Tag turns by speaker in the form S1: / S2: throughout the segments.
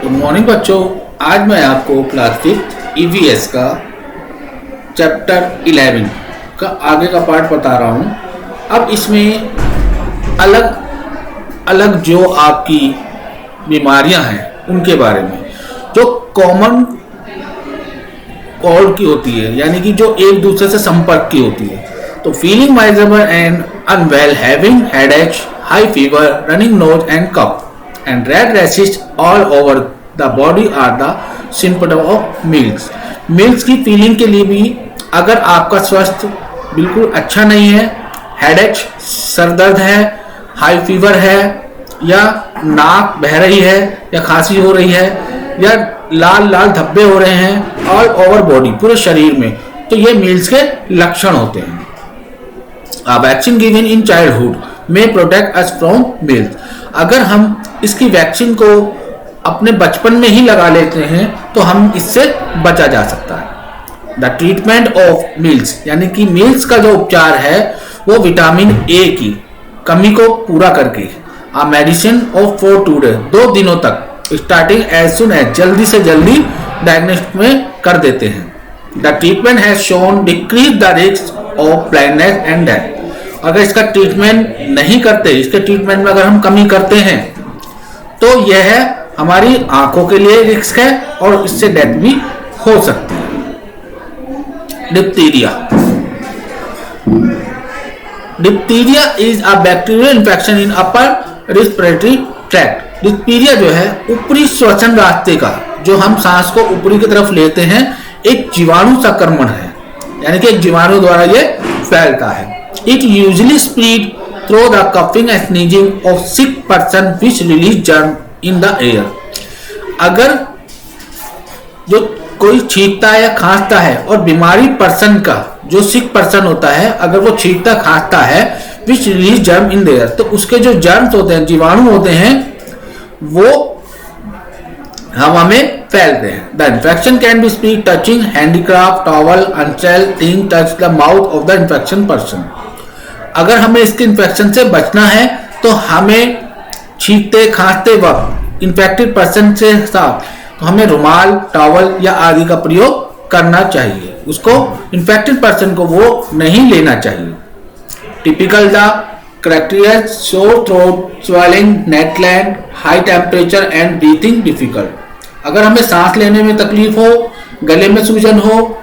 S1: Good morning बच्चों। आज मैं आपको क्लास 5 ईवीएस का चैप्टर 11 का आगे का पार्ट बता रहा हूँ। अब इसमें अलग अलग जो आपकी बीमारियां हैं उनके बारे में, जो कॉमन कोल्ड की होती है, यानी कि जो एक दूसरे से संपर्क की होती है। तो feeling miserable and unwell, having headache, high fever, running nose and cough and red rashes all over the body are the symptom of measles। measles की फीलिंग के लिए भी अगर आपका स्वास्थ्य बिल्कुल अच्छा नहीं है, हेडेक सर दर्द है, हाई फीवर है, या नाक बह रही है, या खांसी हो रही है, या लाल लाल धब्बे हो रहे हैं ऑल ओवर बॉडी, पूरे शरीर में, तो ये measles के लक्षण होते हैं। A vaccine given in childhood may protect us from measles। अगर हम इसकी वैक्सीन को अपने बचपन में ही लगा लेते हैं तो हम इससे बचा जा सकता है। द ट्रीटमेंट ऑफ मील्स, यानी कि मील्स का जो उपचार है वो विटामिन ए की कमी को पूरा करके आ मेडिसिन ऑफ 4 to 2 दिनों तक स्टार्टिंग एज सुन एज, जल्दी से जल्दी डायग्नोस्टिक में कर देते हैं। The treatment has shown decrease the risk of blindness and death. अगर इसका ट्रीटमेंट नहीं करते, इसके ट्रीटमेंट में अगर हम कमी करते हैं तो यह हमारी आंखों के लिए रिस्क है और इससे डेथ भी हो सकती है। Diphtheria. Diphtheria is a bacterial infection in upper respiratory tract. Diphtheria जो है ऊपरी श्वसन रास्ते का, जो हम सांस को ऊपरी की तरफ लेते हैं, एक जीवाणु संक्रमण है, यानी कि एक जीवाणु द्वारा ये फैलता है। It usually spread through the coughing and sneezing of sick person which release germ in the air। अगर जो कोई छींकता है या खांसता है और बीमारी पर्सन का, जो सिक पर्सन होता है, अगर वो छींकता खांसता है which release germ in the air, तो उसके जो जर्म्स होते हैं, जीवाणु होते हैं, वो हवा में फैलते हैं। The infection can be spread touching handicraft, towel, unshell, thing touch the mouth of the infection person। अगर हमें इसके इन्फेक्शन से बचना है तो हमें छींकते खांसते वक्त इन्फेक्टेड पर्सन से साथ, तो हमें रुमाल, टॉवल या आदि का प्रयोग करना चाहिए। उसको इन्फेक्टेड पर्सन को वो नहीं लेना चाहिए। Typical the criteria sore throat, swelling, neck gland, high temperature and breathing difficult. अगर हमें सांस लेने में तकलीफ हो, गले में सूजन हो,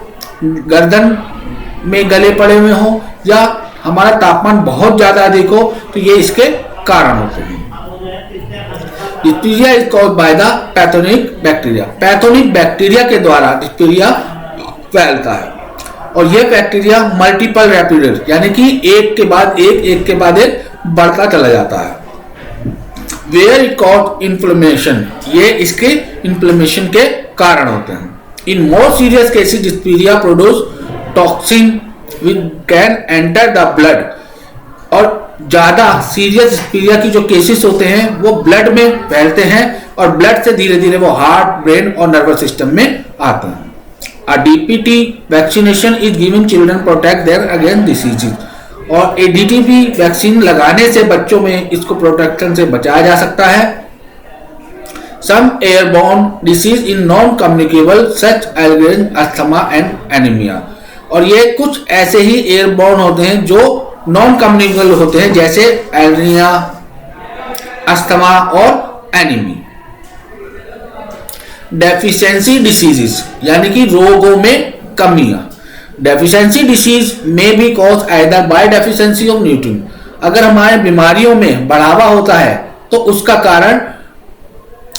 S1: गर्दन में गले पड़े हुए हो, या हमारा तापमान बहुत ज्यादा अधिक हो, तो ये इसके कारण होते हैं। Diphtheria is caused by the pathogenic bacteria. Pathogenic bacteria के द्वारा डिप्थीरिया फैलता है और यह बैक्टीरिया मल्टीपल रेपिडेट, यानी कि एक के बाद एक बढ़ता चला जाता है। वेयर इट कॉज इन्फ्लेमेशन, ये इसके इन्फ्लेमेशन के कारण होते हैं। In more serious cases diphtheria produce toxin which can enter the blood। और ज्यादा सीरियस डिप्थीरिया की जो केसेस होते हैं वो ब्लड में फैलते हैं और ब्लड से धीरे धीरे वो हार्ट, ब्रेन और नर्वस सिस्टम में आते हैं। A DPT vaccination is given children protect them against diseases। और a DTP वैक्सीन लगाने से बच्चों में इसको प्रोटेक्शन से बचाया जा सकता है। Some airborne disease in non-communicable such as asthma and anemia। और ये कुछ ऐसे ही एयरबॉर्न होते हैं जो नॉन कम्युनिकेबल होते हैं, जैसे एल्निया, अस्थमा और एनीमी। डेफिशिएंसी डिसीजेस, यानी कि रोगों में कमियां। डेफिशिएंसी डिसीज में भी cause either bye deficiency of nutrient. अगर हमारे बीमारियों में बढ़ावा होता है तो उसका कारण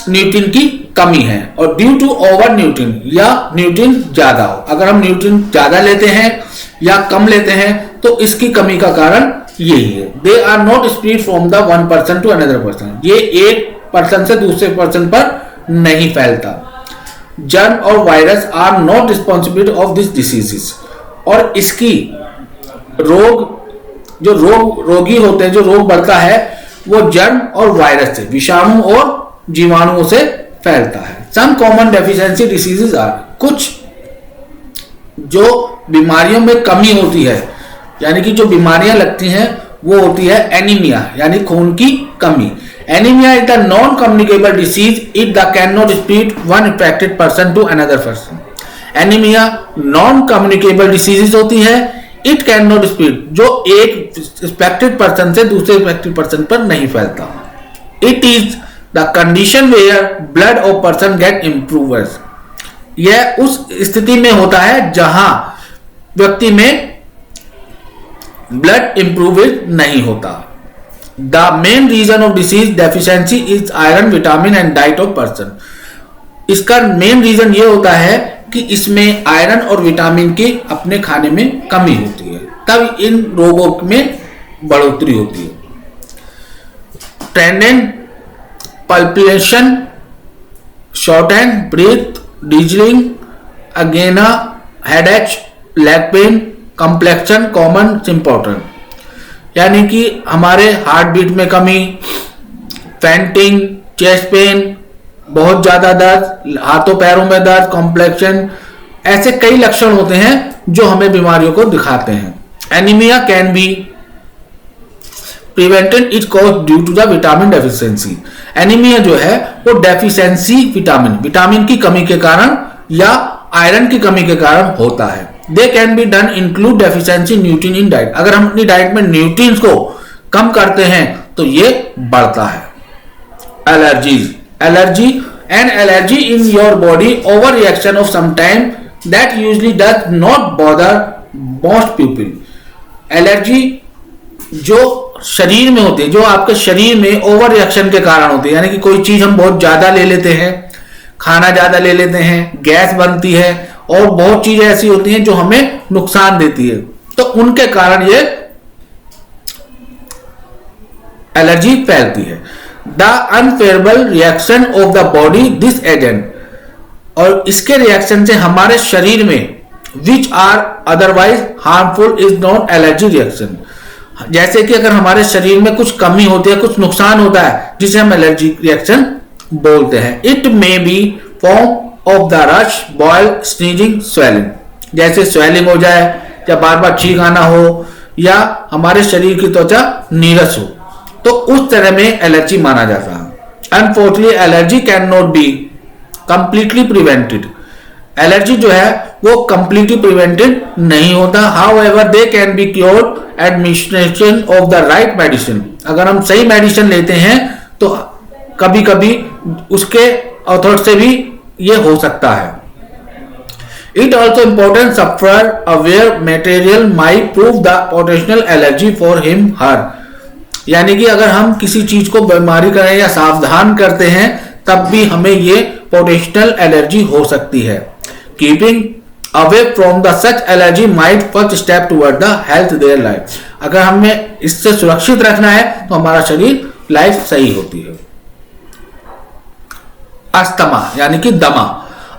S1: न्यूट्रिएंट की कमी है, और ड्यू टू ओवर न्यूट्रिएंट, या न्यूट्रिएंट ज्यादा हो। अगर हम न्यूट्रिएंट ज्यादा लेते हैं या कम लेते हैं तो इसकी कमी का कारण यही है। They are not spread from the one person to another person. ये एक पर्सन से दूसरे पर्सन पर नहीं फैलता। जर्म और virus are not responsibility of this diseases. और इसकी रोगी होते हैं, जो रोग बढ़ता है, वो जर्म और वायरस से, विषाणु और जीवाणुओं से फैलता है। Some common deficiency diseases are, कुछ जो बीमारियों में कमी होती है, यानी कि जो बीमारियां लगती हैं वो होती है एनीमिया, यानी खून की कमी। Anaemia is the non communicable disease, it the can not spread one infected person to another person. Anaemia non communicable disease होती है, इट कैन नॉट स्प्रेड, जो एक इन्फेक्टेड पर्सन से दूसरे इन्फेक्टेड पर्सन पर नहीं फैलता। It is the condition where blood of person get improvers, यह उस स्थिति में होता है जहां व्यक्ति में ब्लड इंप्रूव नहीं होता। The main reason of disease deficiency is iron, vitamin and diet of person. इसका मेन रीजन ये होता है कि इसमें आयरन और विटामिन की अपने खाने में कमी होती है, तब इन रोगों में बढ़ोतरी होती है। ट्रेंडेंट palpitation, short and breath, dizziness, अगेना, headache, leg pain, complexion common important, यानी कि हमारे हार्ट बीट में कमी, फैंटिंग, चेस्ट पेन, बहुत ज्यादा दर्द, हाथों पैरों में दर्द, कॉम्प्लेक्शन, ऐसे कई लक्षण होते हैं जो हमें बीमारियों को दिखाते हैं। Anaemia can be prevented, it cause due to the vitamin deficiency. Anaemia जो है वो डेफिशिएंसी विटामिन की कमी के कारण या आयरन की कमी के कारण होता है। They can be done include deficiency nutrient in diet, अगर हम अपनी डाइट में न्यूट्रिएंट्स को कम करते हैं तो ये बढ़ता है। Allergy an allergy in your body over reaction of some time that usually does not bother most people. Allergy जो शरीर में होती है, जो आपके शरीर में ओवर रिएक्शन के कारण होती है, यानी कि कोई चीज हम बहुत ज्यादा ले लेते हैं, खाना ज्यादा ले लेते हैं, गैस बनती है और बहुत चीजें ऐसी होती हैं जो हमें नुकसान देती है, तो उनके कारण ये एलर्जी फैलती है। The unfavourable reaction of the body this agent, और इसके रिएक्शन से हमारे शरीर में which are otherwise harmful is not allergy reaction. जैसे कि अगर हमारे शरीर में कुछ कमी होती है, कुछ नुकसान होता है, जिसे हम एलर्जी रिएक्शन बोलते हैं। It may be form of the rash, boil, sneezing, swelling, जैसे स्वेलिंग हो जाए या बार बार छींक आना हो या हमारे शरीर की त्वचा नीरस हो, तो उस तरह में एलर्जी माना जाता है। Unfortunately allergy can not be completely prevented, allergy जो है वो कंप्लीटली प्रिवेंटेड नहीं होता। However they can be cured administration of the right medicine, अगर हम सही मेडिसिन लेते हैं तो कभी कभी उसके अथॉरिटी से भी ये हो सकता है। It also important suffer aware material might prove the potential allergy for him her, यानी कि अगर हम किसी चीज को बीमारी करें या सावधान करते हैं तब भी हमें ये पोटेंशियल एलर्जी हो सकती है। Keeping away from the such allergy might first step toward the health their life, अगर हमें इससे सुरक्षित रखना है तो हमारा शरीर लाइफ सही होती है। अस्थमा यानी कि दमा,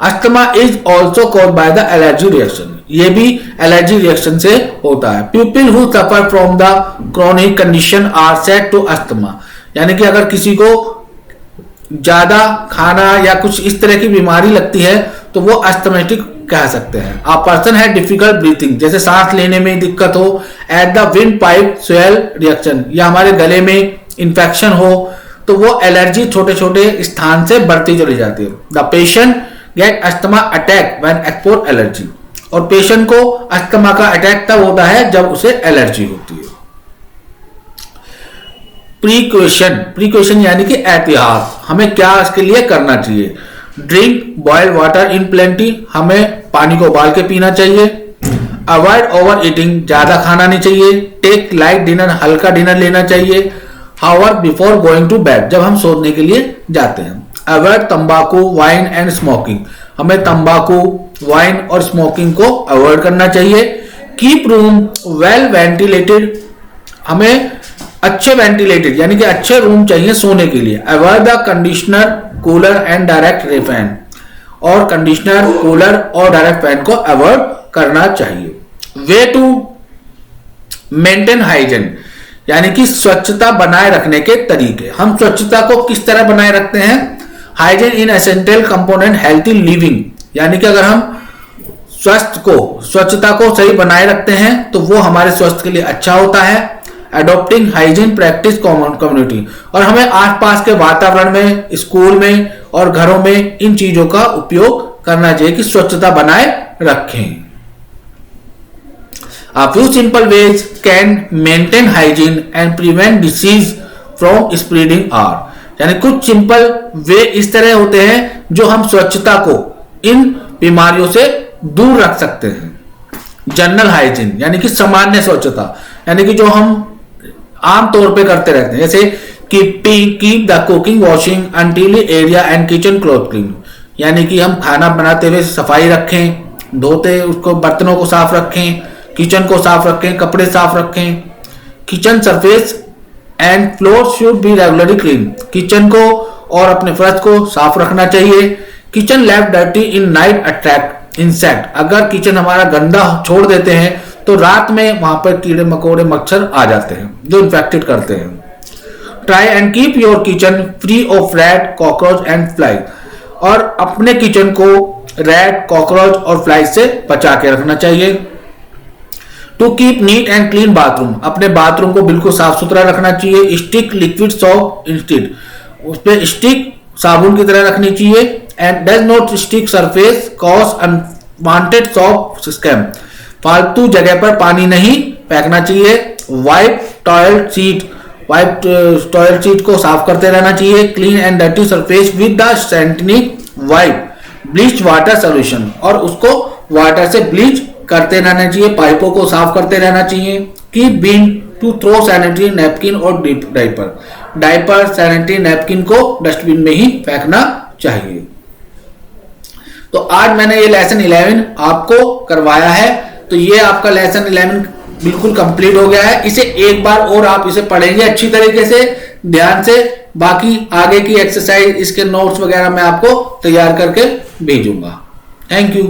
S1: asthma is also caused by the allergy reaction, ये भी एलर्जी रिएक्शन से होता है। People who suffer from the chronic condition are said to asthma, यानी कि अगर किसी को ज्यादा खाना या कुछ इस तरह की बीमारी लगती है तो वो अस्थमेटिक कह सकते हैं। आ पर्सन है डिफिकल्ट ब्रीथिंग, जैसे सांस लेने में दिक्कत हो, at the wind pipe swell reaction, या हमारे गले में इंफेक्शन हो, तो वो एलर्जी छोटे छोटे स्थान से बढ़ती चली जाती है। The patient get asthma attack when expose allergy, और पेशेंट को अस्थमा का अटैक तब होता है जब उसे एलर्जी होती है। प्रीक्वेशन यानी कि एहतियात, हमें क्या इसके लिए करना चाहिए। Drink boiled water in plenty, हमें पानी को उबाल के पीना चाहिए। अवॉइड ओवर ईटिंग, ज्यादा खाना नहीं चाहिए। टेक लाइट डिनर, हल्का डिनर लेना चाहिए। हावर बिफोर गोइंग टू बेड, जब हम सोने के लिए जाते हैं। अवॉइड तंबाकू, वाइन एंड स्मोकिंग, हमें तंबाकू, वाइन और स्मोकिंग को अवॉइड करना चाहिए। कीप रूम वेल वेंटिलेटेड, हमें अच्छे वेंटिलेटेड यानी कि अच्छे रूम चाहिए सोने के लिए। Avoid the conditioner, cooler and direct fan, और कंडीशनर, कूलर और डायरेक्ट फैन को अवॉइड करना चाहिए। वे टू मेंटेन हाइजीन, यानी कि स्वच्छता बनाए रखने के तरीके। हम स्वच्छता को किस तरह बनाए रखते हैं। हाइजीन इन एसेंशियल कंपोनेंट हेल्थी लिविंग, यानी कि अगर हम स्वच्छता को सही बनाए रखते हैं तो वो हमारे स्वास्थ्य के लिए अच्छा होता है। Adopting hygiene practice common community, और हमें आसपास के वातावरण में, स्कूल में और घरों में इन चीजों का उपयोग करना चाहिए कि स्वच्छता बनाए रखें। A few simple ways can maintain hygiene and prevent disease from spreading are, यानी कुछ सिंपल वे इस तरह होते हैं जो हम स्वच्छता को इन बीमारियों से दूर रख सकते हैं। जनरल हाइजीन यानी कि सामान्य स्वच्छता, यानी कि जो हम आम तौर पे करते रहते हैं, जैसे keep the cooking washing until area and kitchen cloth clean, यानी कि हम खाना बनाते हुए सफाई रखें, धोते उसको बर्तनों को साफ रखें, किचन को साफ रखें, कपड़े साफ रखें। Kitchen surface and floor should be regularly clean, kitchen को और अपने फर्श को साफ रखना चाहिए। Kitchen left dirty in night attract insect, अगर किचन हमारा गंदा छोड़ देते हैं तो रात में वहां पर कीड़े मकोड़े मच्छर आ जाते हैं जो इन्फेक्टेड करते हैं। Try and keep your kitchen free of rat cockroach and fly, और अपने किचन को रैट कॉकरोच और फ्लाई से बचा के रखना चाहिए। To keep neat and clean bathroom, अपने बाथरूम को बिल्कुल साफ सुथरा रखना चाहिए। स्टिक लिक्विड सोप इंस्टेड, उस पर स्टिक साबुन की तरह रखनी चाहिए। And does not stick surface cause unwanted soap scam, फालतू जगह पर पानी नहीं फेंकना चाहिए। वाइप टॉयलेट सीट को साफ करते रहना चाहिए। Clean and dirty surface with the sanitary wipe bleach water solution, और उसको वाटर से ब्लीच करते रहना चाहिए। पाइपों को साफ करते रहना चाहिए। Keep bin to throw sanitary napkin और डायपर सैनिटरी नैपकिन को डस्टबिन में ही फेंकना चाहिए। तो आज मैंने ये लेसन 11 आपको करवाया है, तो ये आपका लेसन 11 बिल्कुल कंप्लीट हो गया है। इसे एक बार और आप इसे पढ़ेंगे अच्छी तरीके से, ध्यान से। बाकी आगे की एक्सरसाइज, इसके नोट्स वगैरह मैं आपको तैयार करके भेजूंगा। Thank you.